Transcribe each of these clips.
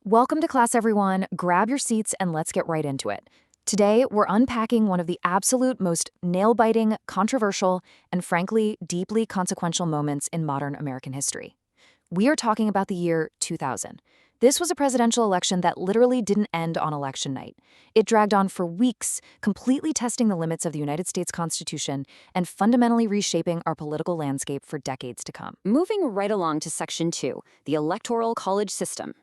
Welcome to class, everyone. Grab your seats and let's get right into it. Today, we're unpacking one of the absolute most nail-biting, controversial, and frankly, deeply consequential moments in modern American history. We are talking about the year 2000. This was a presidential election that literally didn't end on election night. It dragged on for weeks, completely testing the limits of the United States Constitution and fundamentally reshaping our political landscape for decades to come. Moving right along to Section 2, the Electoral College System.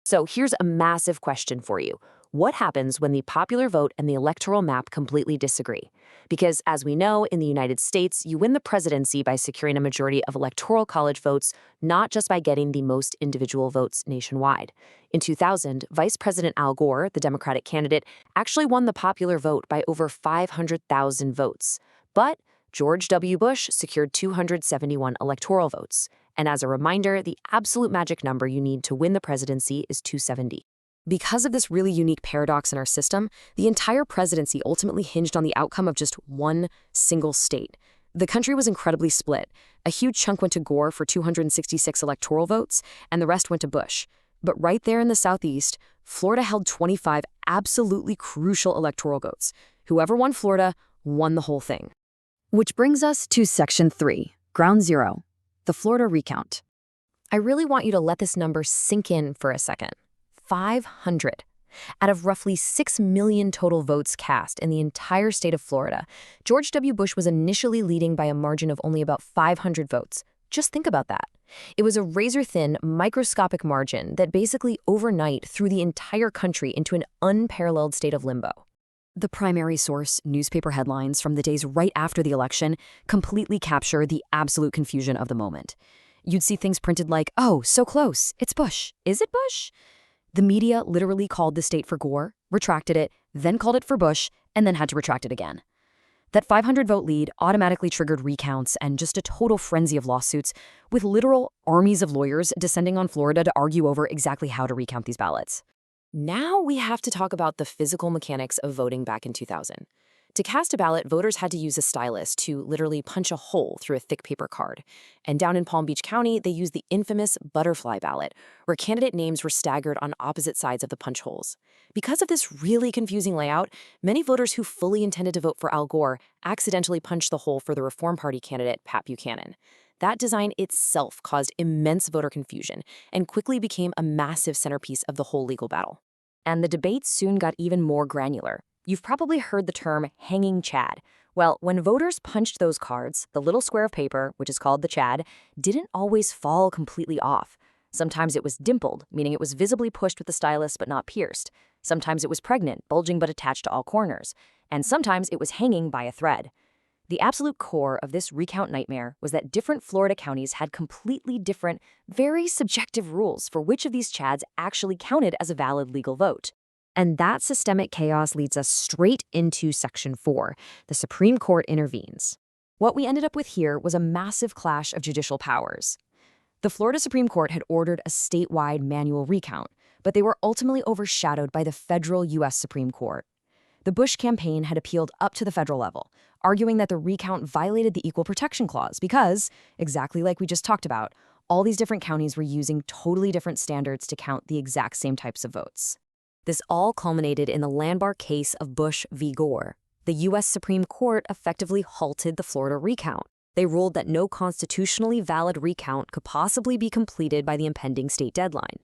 So here's a massive question for you. What happens when the popular vote and the electoral map completely disagree? Because as we know, in the United States, you win the presidency by securing a majority of electoral college votes, not just by getting the most individual votes nationwide. In 2000, Vice President Al Gore, the Democratic candidate, actually won the popular vote by over 500,000 votes. But George W. Bush secured 271 electoral votes. And as a reminder, the absolute magic number you need to win the presidency is 270. Because of this really unique paradox in our system, the entire presidency ultimately hinged on the outcome of just one single state. The country was incredibly split. A huge chunk went to Gore for 266 electoral votes, and the rest went to Bush. But right there in the Southeast, Florida held 25 absolutely crucial electoral votes. Whoever won Florida won the whole thing. Which brings us to Section 3, Ground Zero, the Florida recount. I really want you to let this number sink in for a second. 500. Out of roughly 6 million total votes cast in the entire state of Florida, George W. Bush was initially leading by a margin of only about 500 votes. Just think about that. It was a razor-thin, microscopic margin that basically overnight threw the entire country into an unparalleled state of limbo. The primary source, newspaper headlines from the days right after the election, completely capture the absolute confusion of the moment. You'd see things printed like, "Oh, so close, it's Bush. Is it Bush?" The media literally called the state for Gore, retracted it, then called it for Bush, and then had to retract it again. That 500-vote lead automatically triggered recounts and just a total frenzy of lawsuits, with literal armies of lawyers descending on Florida to argue over exactly how to recount these ballots. Now we have to talk about the physical mechanics of voting back in 2000. To cast a ballot, voters had to use a stylus to literally punch a hole through a thick paper card. And down in Palm Beach County, they used the infamous butterfly ballot, where candidate names were staggered on opposite sides of the punch holes. Because of this really confusing layout, many voters who fully intended to vote for Al Gore accidentally punched the hole for the Reform Party candidate, Pat Buchanan. That design itself caused immense voter confusion and quickly became a massive centerpiece of the whole legal battle. And the debates soon got even more granular. You've probably heard the term hanging chad. Well, when voters punched those cards, the little square of paper, which is called the chad, didn't always fall completely off. Sometimes it was dimpled, meaning it was visibly pushed with the stylus but not pierced. Sometimes it was pregnant, bulging but attached to all corners. And sometimes it was hanging by a thread. The absolute core of this recount nightmare was that different Florida counties had completely different, very subjective rules for which of these chads actually counted as a valid legal vote. And that systemic chaos leads us straight into Section 4. The Supreme Court intervenes. What we ended up with here was a massive clash of judicial powers. The Florida Supreme Court had ordered a statewide manual recount, but they were ultimately overshadowed by the federal U.S. Supreme Court. The Bush campaign had appealed up to the federal level, arguing that the recount violated the Equal Protection Clause because, exactly like we just talked about, all these different counties were using totally different standards to count the exact same types of votes. This all culminated in the landmark case of Bush v. Gore. The U.S. Supreme Court effectively halted the Florida recount. They ruled that no constitutionally valid recount could possibly be completed by the impending state deadline.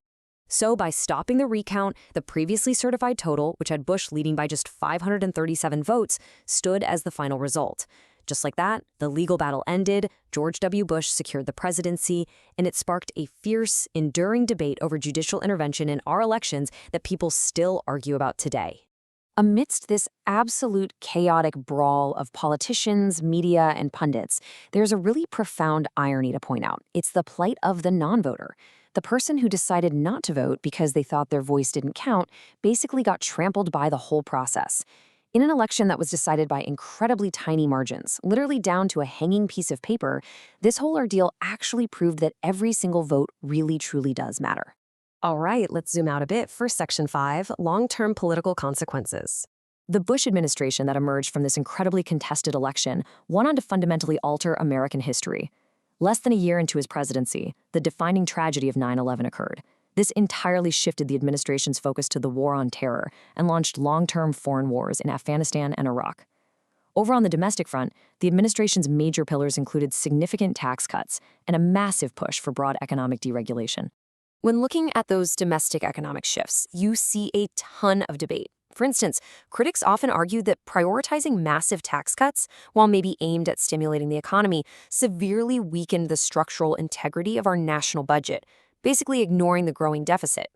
So by stopping the recount, the previously certified total, which had Bush leading by just 537 votes, stood as the final result. Just like that, the legal battle ended, George W. Bush secured the presidency, and it sparked a fierce, enduring debate over judicial intervention in our elections that people still argue about today. Amidst this absolute chaotic brawl of politicians, media, and pundits, there's a really profound irony to point out. It's the plight of the non-voter. The person who decided not to vote because they thought their voice didn't count basically got trampled by the whole process. In an election that was decided by incredibly tiny margins, literally down to a hanging piece of paper, this whole ordeal actually proved that every single vote really truly does matter. All right, let's zoom out a bit for Section 5, long-term political consequences. The Bush administration that emerged from this incredibly contested election went on to fundamentally alter American history. Less than a year into his presidency, the defining tragedy of 9/11 occurred. This entirely shifted the administration's focus to the war on terror and launched long-term foreign wars in Afghanistan and Iraq. Over on the domestic front, the administration's major pillars included significant tax cuts and a massive push for broad economic deregulation. When looking at those domestic economic shifts, you see a ton of debate. For instance, critics often argue that prioritizing massive tax cuts, while maybe aimed at stimulating the economy, severely weakened the structural integrity of our national budget, basically ignoring the growing deficit.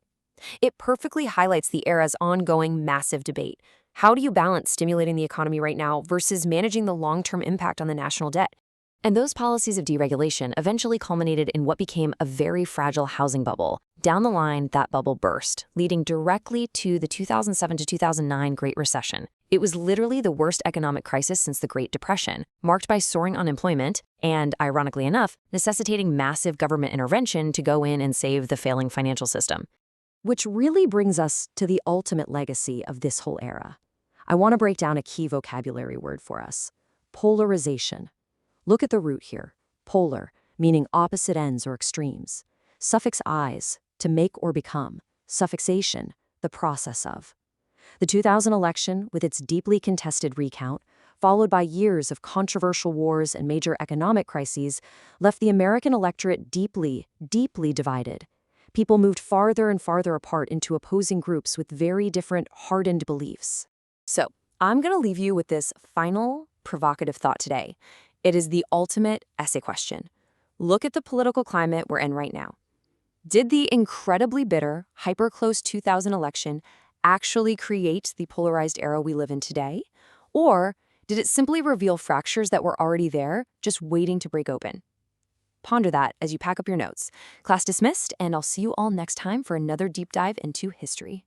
It perfectly highlights the era's ongoing massive debate. How do you balance stimulating the economy right now versus managing the long-term impact on the national debt? And those policies of deregulation eventually culminated in what became a very fragile housing bubble. Down the line, that bubble burst, leading directly to the 2007 to 2009 Great Recession. It was literally the worst economic crisis since the Great Depression, marked by soaring unemployment and, ironically enough, necessitating massive government intervention to go in and save the failing financial system. Which really brings us to the ultimate legacy of this whole era. I want to break down a key vocabulary word for us: polarization. Look at the root here. Polar, meaning opposite ends or extremes. Suffix "-ise", to make or become. Suffixation, the process of. The 2000 election, with its deeply contested recount, followed by years of controversial wars and major economic crises, left the American electorate deeply, deeply divided. People moved farther and farther apart into opposing groups with very different, hardened beliefs. So, I'm going to leave you with this final, provocative thought today. It is the ultimate essay question. Look at the political climate we're in right now. Did the incredibly bitter, hyper-close 2000 election actually create the polarized era we live in today? Or did it simply reveal fractures that were already there, just waiting to break open? Ponder that as you pack up your notes. Class dismissed, and I'll see you all next time for another deep dive into history.